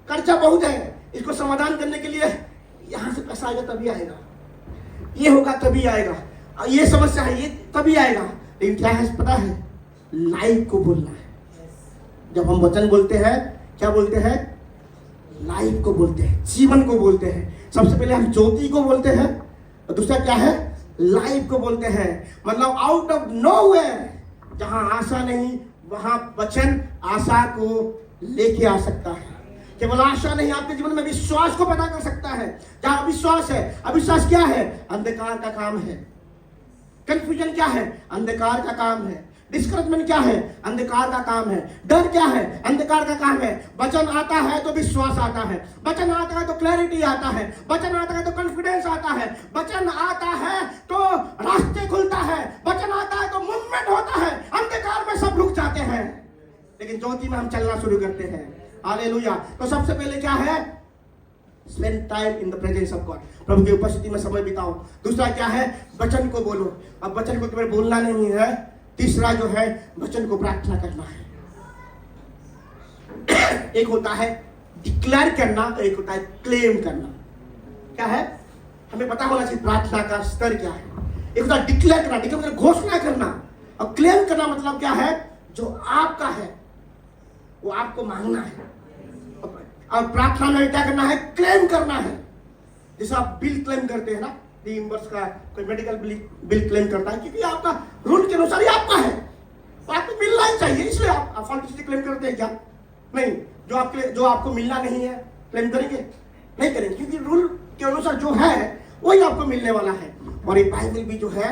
कर्जा बहुत है, इसको समाधान करने के लिए यहाँ से पैसा आएगा तभी आएगा, ये होगा तभी आएगा, ये समस्या है ये तभी आएगा। लेकिन क्या है पता है, लाइफ को बोलना है। जब हम वचन बोलते हैं क्या बोलते हैं, लाइफ को बोलते हैं, जीवन को बोलते हैं। सबसे पहले हम ज्योति को बोलते हैं और दूसरा क्या है, लाइफ को बोलते हैं। मतलब आउट ऑफ नोवेयर, जहां आशा नहीं वहां वचन आशा को लेके आ सकता है। केवल आशा नहीं, आपके जीवन में विश्वास को पैदा कर सकता है। जहां अविश्वास है, अविश्वास क्या है, अंधकार का काम है। कंफ्यूजन क्या है, अंधकार का काम है। डिस्करेजमेंट क्या है, अंधकार का काम है। डर क्या है, अंधकार का काम है। वचन आता है तो विश्वास आता है, वचन आता है तो क्लैरिटी आता है, वचन आता है तो कॉन्फिडेंस आता है, वचन आता है तो रास्ते खुलता है, वचन आता है तो मूवमेंट होता है। अंधकार में सब रुक जाते हैं लेकिन ज्योति में हम चलना शुरू करते हैं। हालेलुया। तो सबसे पहले क्या है, spend time in the presence of God, प्रभु की उपस्थिति में समय बिताओ। दूसरा क्या है, वचन को बोलो। अब वचन को केवल बोलना नहीं है, तीसरा जो है वचन को प्रार्थना करना है। एक होता है डिक्लेयर करना, एक होता है क्लेम करना। क्या है, हमें पता होना चाहिए प्रार्थना का स्तर क्या है। एक होता है डिक्लेयर करना, डिक्लेयर मतलब घोषणा करना, और क्लेम करना मतलब क्या है, जो आपका है वो आपको मांगना है। और प्रार्थना में क्या करना है, क्लेम करना है। जैसे आप बिल क्लेम करते हैं ना, रिइंबर्स का कोई मेडिकल बिल क्लेम करता है क्योंकि आपका रूल के अनुसार ही आपका है, तो आपको मिलना ही चाहिए, इसलिए आप फाल्तू चीजें क्लेम करते हैं क्या? नहीं, जो आपको मिलना नहीं है क्लेम करेंगे? नहीं करेंगे, क्योंकि रूल के अनुसार जो है वही आपको मिलने वाला है। और ये बाइबल भी जो है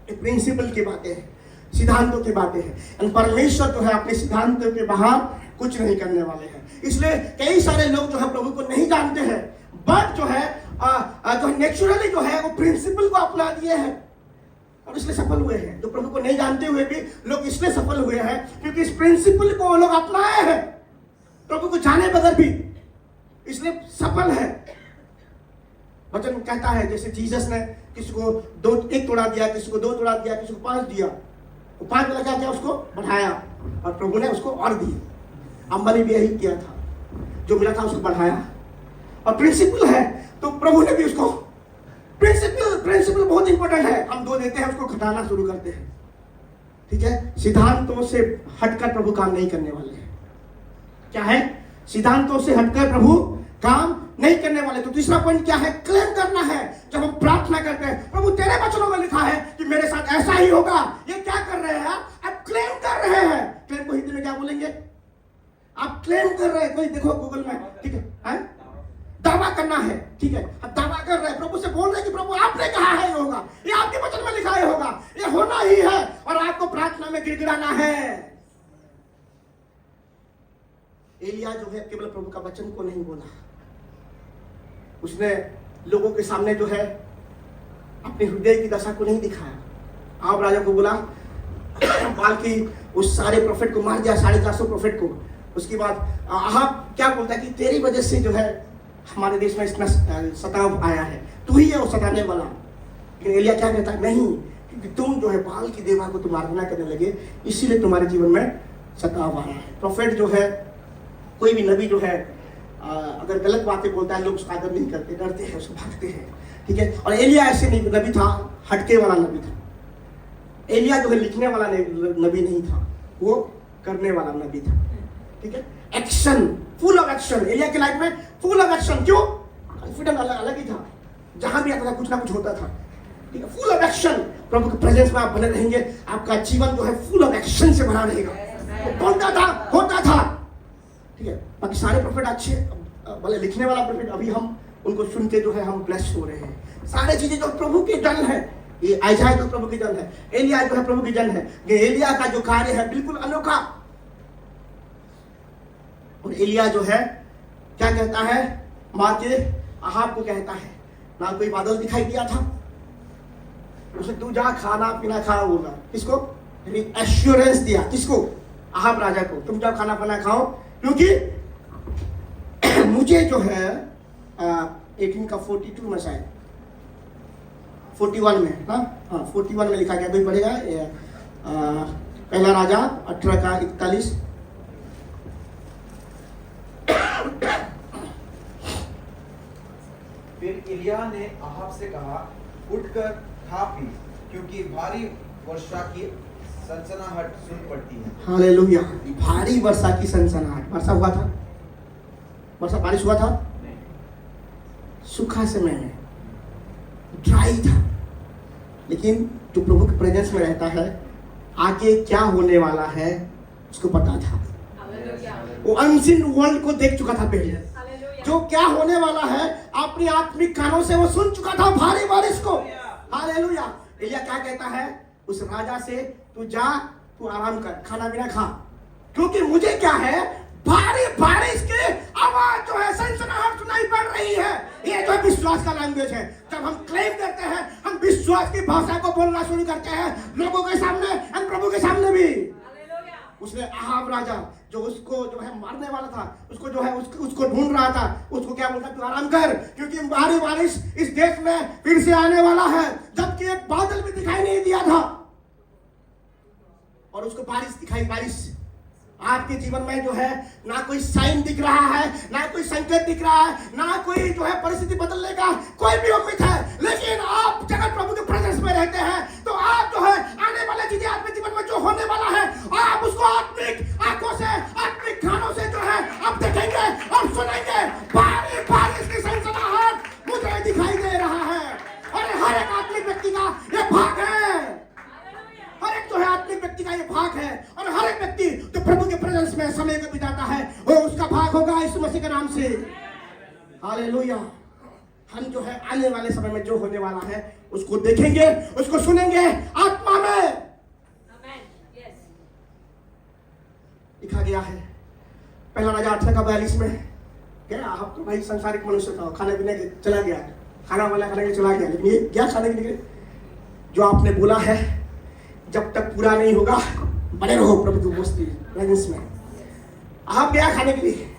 एक प्रिंसिपल की बातें हैं, सिद्धांतों की बातें हैं। परमेश्वर जो है अपने सिद्धांतों के बाहर कुछ नहीं करने वाले हैं। इसलिए कई सारे लोग जो है प्रभु को नहीं जानते हैं, बट जो है जो नेचुरली जो है वो प्रिंसिपल को अपना दिए हैं और इसलिए सफल हुए हैं। जो प्रभु को नहीं जानते हुए भी लोग इसलिए सफल हुए हैं क्योंकि इस प्रिंसिपल को वो लोग अपनाए हैं, प्रभु को जाने बगैर भी, इसलिए सफल है। वचन कहता है जैसे जीसस ने किसी को एक तोड़ा दिया, किसी को 2 तोड़ा दिया, किसी को 5 दिया, तो 5 वाला क्या किया, उसको बढ़ाया और प्रभु ने उसको और दिए। अम्बा ने भी यही किया था, जो मिला था उसको बढ़ाया। और प्रिंसिपल है तो प्रभु ने भी उसको, प्रिंसिपल बहुत इंपॉर्टेंट है। हम 2 देते हैं, उसको घटाना शुरू करते हैं, ठीक है। सिद्धांतों से हटकर प्रभु काम नहीं करने वाले हैं। क्या है, सिद्धांतों से हटकर प्रभु काम नहीं करने वाले। तो तीसरा पॉइंट क्या है, क्लेम करना है। जब हम प्रार्थना करते हैं, प्रभु तेरे वचनों में लिखा है कि मेरे साथ ऐसा ही होगा, ये क्या कर रहे हैं आप, क्लेम कर रहे हैं। क्लेम को हिंदी में क्या बोलेंगे, आप क्लेम कर रहे हैं। कोई देखो गूगल में, ठीक है, दावा करना है, ठीक है, अब दावा कर रहे हैं, प्रभु से बोल रहे हैं कि प्रभु आपने कहा है ये होगा, ये आपके वचन में लिखा है होगा, ये होना ही है, और आपको प्रार्थना में गिड़गिड़ाना है। एलिया जो है केवल प्रभु का वचन को नहीं बोला, उसने लोगों के सामने जो है अपने हृदय की दशा को नहीं दिखाया। आप राजा को बोला, बाल की उस सारे प्रोफेट को मार दिया, 450 प्रोफेट को। उसके बाद आप क्या बोलता है कि तेरी वजह से जो है हमारे देश में इतना सताव आया है, तू ही है वो सताने वाला। लेकिन एलिया क्या कहता है, नहीं, क्योंकि तुम जो है बाल की देवा को तुम आराधना करने लगे, इसीलिए तुम्हारे जीवन में सताव आ रहा है। प्रोफेट जो है, कोई भी नबी जो है अगर गलत बातें बोलता है, लोग उसका आदर नहीं करते, डरते हैं, उसको भागते हैं, ठीक है। और एलिया ऐसे नहीं नबी था, हटके वाला नबी था। एलिया जो है लिखने वाला नबी नहीं था, वो करने वाला नबी था। ठीक है, action, full of action. Elijah की लाइफ में फुल ऑफ एक्शन। क्यों? कॉन्फिडेंस अलग अलग ही था, जहां भी आता था कुछ ना कुछ होता था। ठीक है, फुल ऑफ एक्शन। प्रभु के प्रेजेंस में आप बने रहेंगे, आपका जीवन जो है फुल ऑफ एक्शन से भरा रहेगा। वो बोलता था, होता था। ठीक है, बाकी सारे प्रोफेट अच्छे, भले लिखने वाला प्रोफेट अभी हम उनको सुन के जो है हम ब्लेस्ड हो रहे हैं। सारे चीजें जो प्रभु के जन है, ये आयजाय तो प्रभु की जन है, एलिया जो है प्रभु की जन है। ये एलिया का जो कार्य है बिल्कुल अनोखा। और एलिया जो है क्या कहता है, मार के अहाब को कहता है, ना कोई बादल दिखाई दिया था, उसे तू जा खाना पीना खा बोला। किसको? एश्योरेंस दिया। किसको? अहाब राजा को, तुम जाओ खाना पीना खाओ, क्योंकि मुझे जो है 18 का 42 में शायद 41 में, हाँ 41 में लिखा गया, कोई पढ़ेगा? पहला राजा 18 का 41। फिर एलिय्याह ने अहाब से कहा, उठकर खा पी, क्योंकि भारी वर्षा की सनसनाहट सुन पड़ती है। हालेलुया। भारी वर्षा की सनसनाहट। वर्षा हुआ था? वर्षा बारिश हुआ था? नहीं। सूखा समय में, ड्राई था। लेकिन जो प्रभु के प्रेजेंस में रहता है, आगे क्या होने वाला है उसको पता था। वो अनसीन वर्ल्ड को देख चुका था पहले, जो क्या होने वाला है अपनी आत्मिक कानों से वो सुन चुका था, भारी बारिश को। हालेलुया। एलिया क्या कहता है उस राजा से, तू जा, तू आराम कर, खाना पीना खा, क्योंकि मुझे क्या है, भारी बारिश की आवाज जो है, सनसनाहट सुनाई पड़ रही है। ये जो विश्वास का लैंग्वेज है, जब हम क्लेम करते हैं, हम विश्वास की भाषा को बोलना शुरू करते हैं, लोगों के सामने, हम प्रभु के सामने भी। उसने अहाब राजा जो उसको जो है मारने वाला था, उसको जो है उसको ढूंढ रहा था, उसको क्या बोलता, तू आराम कर, क्योंकि भारी बारिश इस देश में फिर से आने वाला है। जबकि एक बादल भी दिखाई नहीं दिया था और उसको बारिश दिखाई। बारिश आपके जीवन में जो है ना कोई साइन दिख रहा है, ना कोई संकेत दिख रहा है, ना कोई जो है परिस्थिति बदलने का कोई भी उम्मीद है, लेकिन आप जगत प्रभु के प्रेजेंस में रहते हैं तो आप जो है आने वाले चीजें आपके जीवन में जो होने वाला है, आप उसको आत्मिक आंखों से, आत्मिक कानों से जो है आप देखेंगे और सुनेंगे। भारी बारिश की सनसनाहट मुझे दिखाई दे रहा है। और हर एक आत्मिक व्यक्ति का ये भाग है, हर एक जो है आत्मिक व्यक्ति का ये भाग है। और हर एक व्यक्ति जो प्रभु के प्रेजेंस में समय को बिताता है, वो उसका भाग होगा यीशु मसीह के नाम से। हालेलुया। हम जो है आने वाले समय में जो होने वाला है उसको देखेंगे, उसको सुनेंगे आत्मा में। लिखा गया है पहला राजा 18 का 42 में, क्या आप तो भाई संसारिक मनुष्य था, खाने पीने के चला गया, खाना वाला खाने के चला गया, लेकिन ये क्या खाने के लिए, जो आपने बोला है जब तक पूरा नहीं होगा बने रहो प्रभु की उपस्थिति प्रेजेंस में। आप गया खाने के लिए,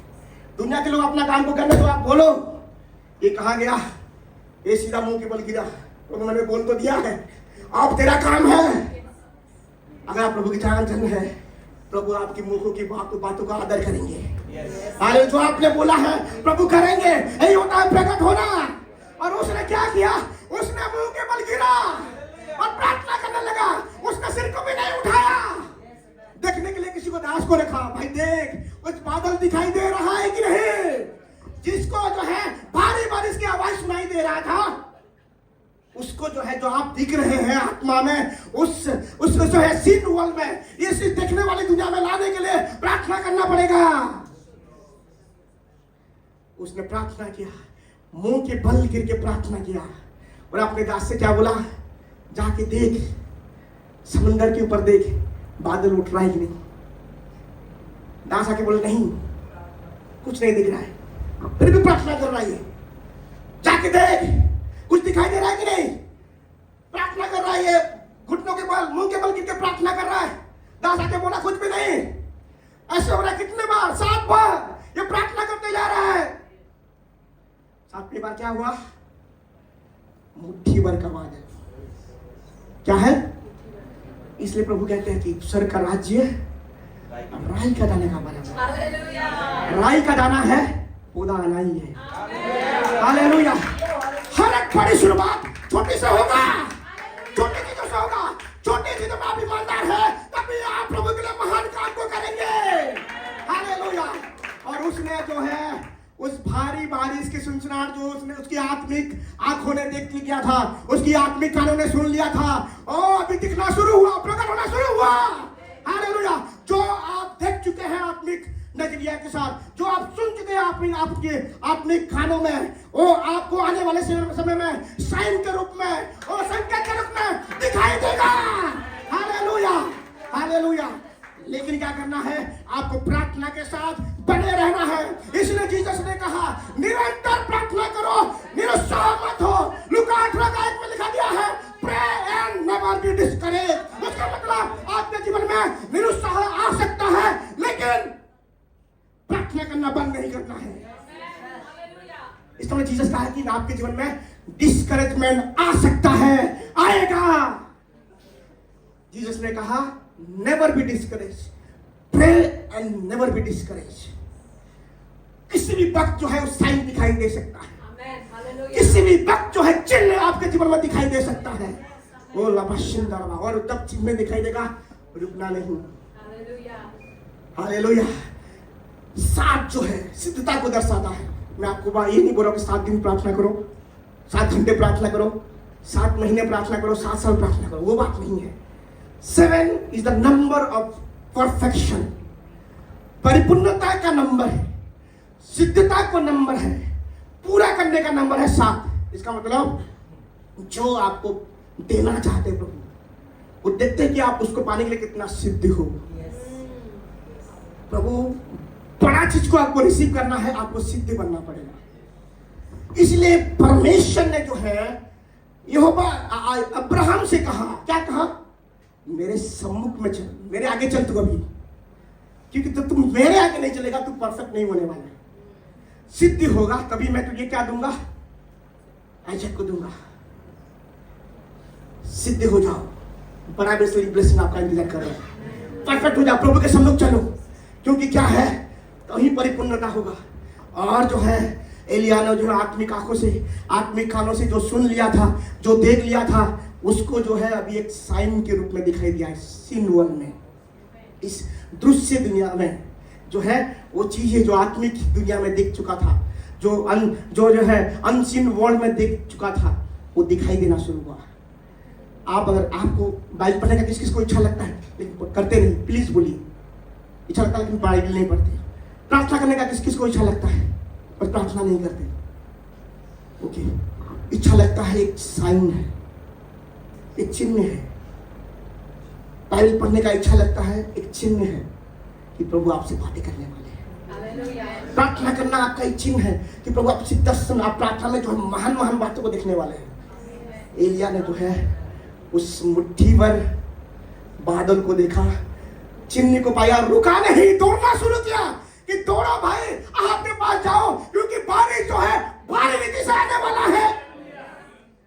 दुनिया के लोग अपना काम को करने तो आप बोलो, ये कहा गया, ये सीधा मुंह के बल गिरा, तो मैंने बोल तो दिया है, आप तेरा काम है। अगर आप प्रभु की जन है, प्रभु आपकी मुखों की बातों का आदर करेंगे। अरे जो आपने बोला है प्रभु करेंगे, यही होता है प्रकट होना। और उसने क्या किया, उसने मुंह के बल गिरा और प्रार्थना करने लगा, उसने सिर को भी नहीं उठाया। देखने के लिए किसी को दास को रखा, भाई देख कुछ बादल दिखाई दे रहा है कि नहीं। जिसको जो है भारी बारिश की आवाज सुनाई दे रहा था, उसको जो है, जो आप दिख रहे हैं आत्मा में, उस जो है सीन वर्ल्ड में, ये चीज देखने वाली दुनिया में लाने के लिए प्रार्थना करना पड़ेगा। उसने प्रार्थना किया, मुंह के बल गिर के प्रार्थना किया और अपने दास से क्या बोला, जाके देख, समंदर के ऊपर देख, बादल उठ रहा है कि नहीं। दास आके बोले नहीं, कुछ नहीं दिख रहा है। फिर भी प्रार्थना कर रहा है, जाके देख, कुछ दिखाई दे रहा है कि नहीं। प्रार्थना कर रहा है, घुटनों के बल, मुंह के बल गिर के प्रार्थना कर रहा है। दास आके बोला कुछ भी नहीं। ऐसे हो रहा है कितने बार, 7 बार ये प्रार्थना करते जा रहा है। 7वीं बार क्या हुआ, मुट्ठी भर का बादल। क्या है, इसलिए प्रभु कहते हैं कि स्वर्ग का राज्य राई का दाने का बना। राई का दाना है, पौधा नहीं है। हालेलुया। हर एक बड़ी शुरुआत छोटी से होगा, छोटी चीजों से होगा। छोटी चीजों में आप ईमानदार है, तभी आप प्रभु के लिए महान काम को करेंगे। बारिश की सुनसुनाहट जो उसने उसकी आत्मिक आंखों ने देख लिया था, उसकी आत्मिक कानों ने सुन लिया था, ओ अभी दिखना शुरू हुआ, प्रकट होना शुरू हुआ। हालेलुया। जो आप देख चुके हैं आत्मिक नजरिया के साथ, जो आप सुन चुके हैं आपके आत्मिक कानों में, वो आपको आने वाले समय में साइन के रूप में और संकेत के रूप में दिखाई देगा। Hallelujah, hallelujah. लेकिन क्या करना है? आपको प्रार्थना के साथ बने रहना है। इसलिए जीसस ने कहा निरंतर प्रार्थना करो, निरुत्साह मत हो। लूका 8:1 में लिखा गया है pray and never be discourage. उसका मतलब आपके जीवन में निरुत्साह आ सकता है, लेकिन प्रार्थना करना बंद नहीं करना है। इस तरह जीसस कहा कि आपके जीवन में डिस्करेजमेंट आ सकता है, आएगा। जीसस ने कहा never be discourage, pray and never be discourage. किसी भी वक्त जो है उस साइन दिखाई दे सकता है, किसी भी वक्त जो है चिन्ह आपके जीवन में दिखाई दे सकता है। वो लबशिंदा, और जब चिन्ह दिखाई देगा रुकना नहीं। हालेलुया। 7 जो है सिद्धता को दर्शाता है। मैं आपको ये नहीं बोल रहा कि 7 दिन प्रार्थना करो, 7 घंटे प्रार्थना करो, 7 महीने प्रार्थना करो, 7 साल प्रार्थना करो, वो बात नहीं है। 7 is the number of perfection, परिपूर्णता का नंबर है, सिद्धता का नंबर है, पूरा करने का नंबर है 7। इसका मतलब जो आपको देना चाहते प्रभु, वो देखते हैं कि आप उसको पाने के लिए कितना सिद्ध हो। प्रभु बड़ा चीज को आपको रिसीव करना है, आपको सिद्ध बनना पड़ेगा। इसलिए परमेश्वर ने जो है यहोवा अब्राहम से कहा, क्या कहा? मेरे सम्मुख में चल, मेरे आगे चल तू अभी, क्योंकि तो तुम मेरे आगे नहीं चलेगा तू परफेक्ट नहीं होने वाला। सिद्ध होगा तभी मैं तुझे क्या दूंगा? आइजैक को दूंगा। सिद्ध हो जाओ, बड़ा ब्लेसिंग आपका इंतजार कर रहा है। परफेक्ट हो जाओ, प्रभु के सम्मुख चलो, क्योंकि क्या है तो ही परिपूर्णता होगा। और जो है एलिया ने जो आत्मिक आंखों से, आत्मिक कानों से जो सुन लिया था, जो देख लिया था, उसको जो है अभी एक साइन के रूप में दिखाई दिया है सीन वर्ल्ड में। इस दृश्य दुनिया में जो है वो चीजें जो आत्मिक दुनिया में देख चुका था, जो है अनसीन वर्ल्ड में देख चुका था, वो दिखाई देना शुरू हुआ। आप अगर आपको बाइबल पढ़ने का किस किस को इच्छा लगता है लेकिन करते नहीं, प्लीज बोलिए। इच्छा लगता है लेकिन बाइबल नहीं पढ़ते। प्रार्थना करने का किस किस को इच्छा लगता है पर प्रार्थना नहीं करते? ओके, इच्छा लगता है, एक साइन है, एक चिन्ह है। बाइबल पढ़ने का इच्छा लगता है, एक चिन्ह है कि प्रभु आपसे बातें करने वाले हैं। प्रार्थना करना आपका एक चिन्ह है कि प्रभु आपसे दर्शन, आप प्रार्थना में जो है महान महान बातों को देखने वाले हैं। एलिया ने जो है उस मुट्ठी भर बादल को देखा, चिन्ह को पाया, रुका नहीं, दौड़ना शुरू किया कि दौड़ो भाई, आपके पास जाओ, क्योंकि बारिश जो है भारी रीति से आने वाला है।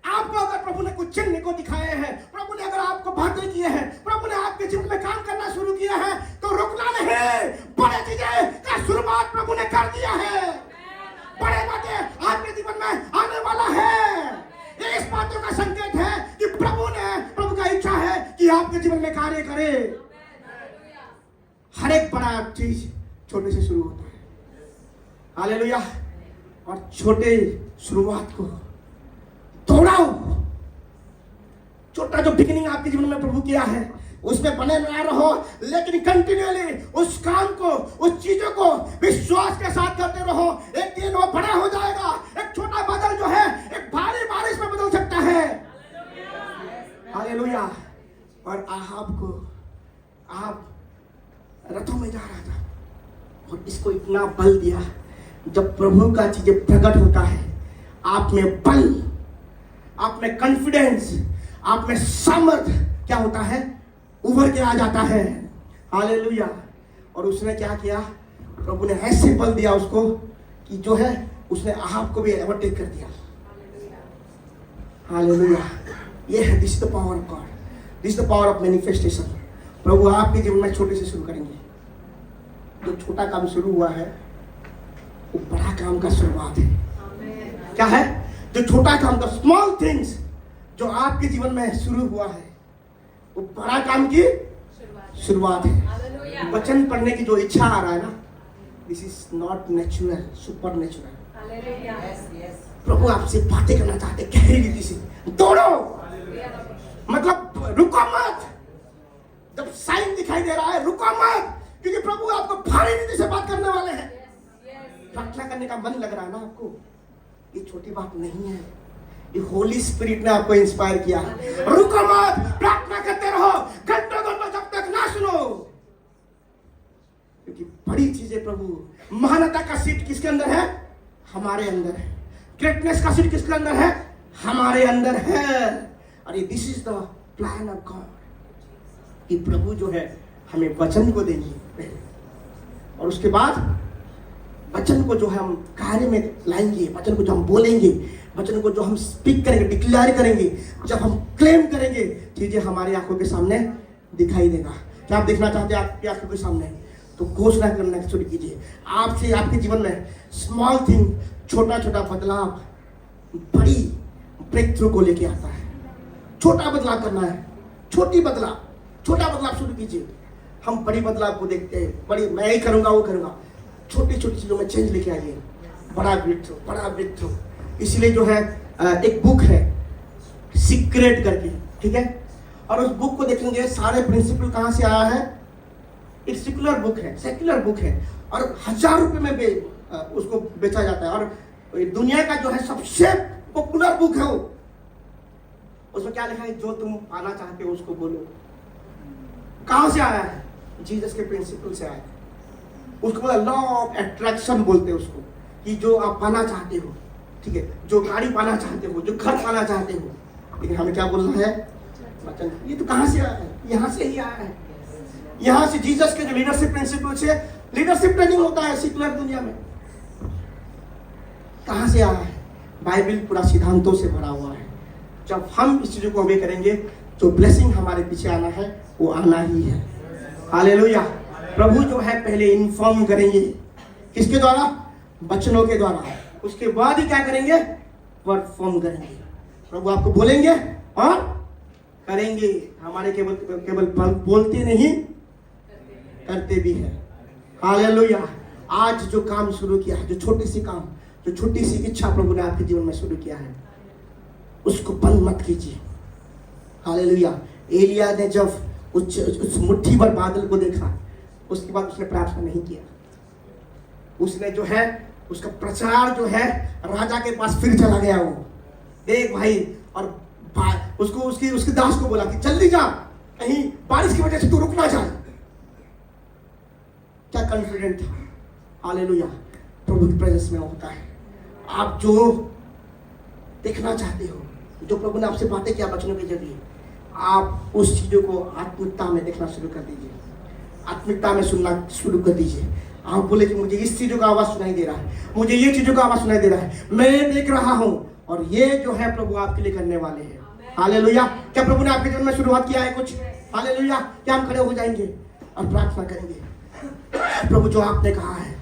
आपको अगर प्रभु ने कुछ चिन्ह को दिखाए हैं, प्रभु ने अगर आपको बातें किए हैं, प्रभु ने आपके जीवन में काम करना शुरू किया है, तो रुकना नहीं। बड़े चीजें का शुरुआत प्रभु ने कर दिया है, बड़े बातें आपके जीवन में आने वाला है। ये इस बातों का संकेत है कि प्रभु का इच्छा है कि आपके जीवन में कार्य करे। हर एक बड़ा चीज छोटे से शुरू होता है। हालेलुया। और छोटे शुरुआत को दौड़ाओ। छोटा जो बिगिनिंग आपके जीवन में प्रभु किया है उसमें बने ना रहो, लेकिन कंटिन्यूअली उस काम को, उस चीजों को विश्वास के साथ करते रहो। एक दिन वो बड़ा हो जाएगा। एक छोटा बादल जो है एक भारी बारिश में बदल सकता है। हालेलुया। और आप रथों में जा रहा था और इसको इतना बल दिया। जब प्रभु का चीजें प्रकट होता है, आप में बल, आप में कॉन्फिडेंस, आप में सामर्थ क्या होता है? उभर के आ जाता है। हालेलुया। और उसने क्या किया? प्रभु ने ऐसे बल दिया उसको कि जो है उसने अहाब को भी ओवरटेक कर दिया। हालेलुया। ये है this the power of God, this the power of manifestation. प्रभु आपके जीवन में छोटे से शुरू करेंगे। जो छोटा काम शुरू हुआ है वो बड़ा काम का शुरुआत है। क्या है? जो छोटा काम का, स्मॉल थिंग्स जो आपके जीवन में शुरू हुआ है वो बड़ा काम की शुरुआत है। वचन पढ़ने की जो इच्छा आ रहा है ना, this is not natural, supernatural. प्रभु आपसे बातें करना चाहते गहरी रीति से। दौड़ो, मतलब रुको मत। जब साइन दिखाई दे रहा है रुको मत, क्योंकि प्रभु आपको भारी रीति से बात करने वाले हैं। प्रार्थना करने का मन लग रहा है ना आपको, ये छोटी बात नहीं है, ये होली स्पिरिट ने आपको इंस्पायर किया है। रुको मत, प्रार्थना करते रहो घंटों घंटों जब तक ना सुनो, क्योंकि बड़ी चीजें प्रभु, महानता का सीट किसके अंदर है? हमारे अंदर है। ग्रेटनेस का सीट किसके अंदर है? हमारे अंदर है। और ये this is the plan of God, कि प्रभु जो है हमें वचन को देंगे और उसके बाद वचन को जो है हम कार्य में लाएंगे, वचन को जो हम बोलेंगे, वचन को जो हम स्पीक करेंगे, डिक्लेयर करेंगे, जब हम क्लेम करेंगे, चीजें हमारी आंखों के सामने दिखाई देगा। क्या आप देखना चाहते हैं आपकी आंखों के सामने? तो घोषणा करना शुरू कीजिए। आपसे आपके जीवन में स्मॉल थिंग, छोटा छोटा बदलाव बड़ी ब्रेक थ्रू को लेके आता है। छोटा बदलाव करना है, छोटा बदलाव शुरू कीजिए। हम बड़ी बदलाव को देखते हैं, बड़ी मैं ही करूंगा वो करूंगा, छोटी छोटी चीजों में चेंज लेके आइए, बड़ा ब्रेक थ्रू। इसलिए जो है एक बुक है सीक्रेट करके, ठीक है, और उस बुक को देखेंगे सारे प्रिंसिपल कहाँ से आया है। एक सेक्युलर बुक है और 1000 रुपए में उसको बेचा जाता है, और दुनिया का जो है सबसे पॉपुलर बुक है वो। उसमें क्या लिखा है? जो तुम पाना चाहते हो उसको बोलो। कहां से आया है? जीसस के प्रिंसिपल से आया है। उसको बोला लॉ ऑफ अट्रैक्शन बोलते हैं उसको, कि जो आप पाना चाहते हो, ठीक है, जो गाड़ी पाना चाहते हो, जो घर पाना चाहते हो, लेकिन हमें क्या बोलना है? वचन। ये तो कहां से आया है? यहाँ से ही आया है। यहाँ से जीसस के जो लीडरशिप प्रिंसिपल से लीडरशिप ट्रेनिंग होता है सेक्युलर दुनिया में। कहां से आया है? बाइबल पूरा सिद्धांतों से भरा हुआ है। जब हम इस चीजों को ओबे करेंगे, जो ब्लेसिंग हमारे पीछे आना है वो आना ही है। हालेलुया। प्रभु जो है पहले इन्फॉर्म करेंगे, किसके द्वारा? वचनों के द्वारा। उसके बाद ही क्या करेंगे? परफॉर्म करेंगे। प्रभु आपको बोलेंगे और करेंगे। हमारे केवल बोलते नहीं, करते भी है। हालेलुया। आज जो काम शुरू किया है, जो छोटी सी इच्छा प्रभु ने आपके जीवन में शुरू किया है, उसको बंद मत कीजिए। हालेलुया। एलिया ने जब उस मुट्ठी भर बादल को देखा, उसके बाद उसने प्रार्थना नहीं किया। उसने जो है उसका प्रचार जो है राजा के पास फिर चला गया। वो देख भाई, और उसको उसके दास को बोला कि जल्दी जा, कहीं बारिश की वजह से तू रुक ना जाए। क्या कॉन्फिडेंट था। हालेलुया। प्रभु की प्रेजेंस में होता है। आप जो देखना चाहते हो, जो प्रभु ने आपसे बातें किया वचनों के जरिए, आप उस चीजों को आत्मिकता में देखना शुरू कर दीजिए, आत्मिकता में सुनना शुरू कर दीजिए। आप बोले कि मुझे इस चीजों का आवाज सुनाई दे रहा है, मुझे ये चीजों का आवाज सुनाई दे रहा है, मैं देख रहा हूं, और ये जो है प्रभु आपके लिए करने वाले हैं। हालेलुया। क्या प्रभु ने आपके जीवन में शुरुआत किया है कुछ? हालेलुया। क्या हम खड़े हो जाएंगे और प्रार्थना करेंगे? प्रभु जो आपने कहा है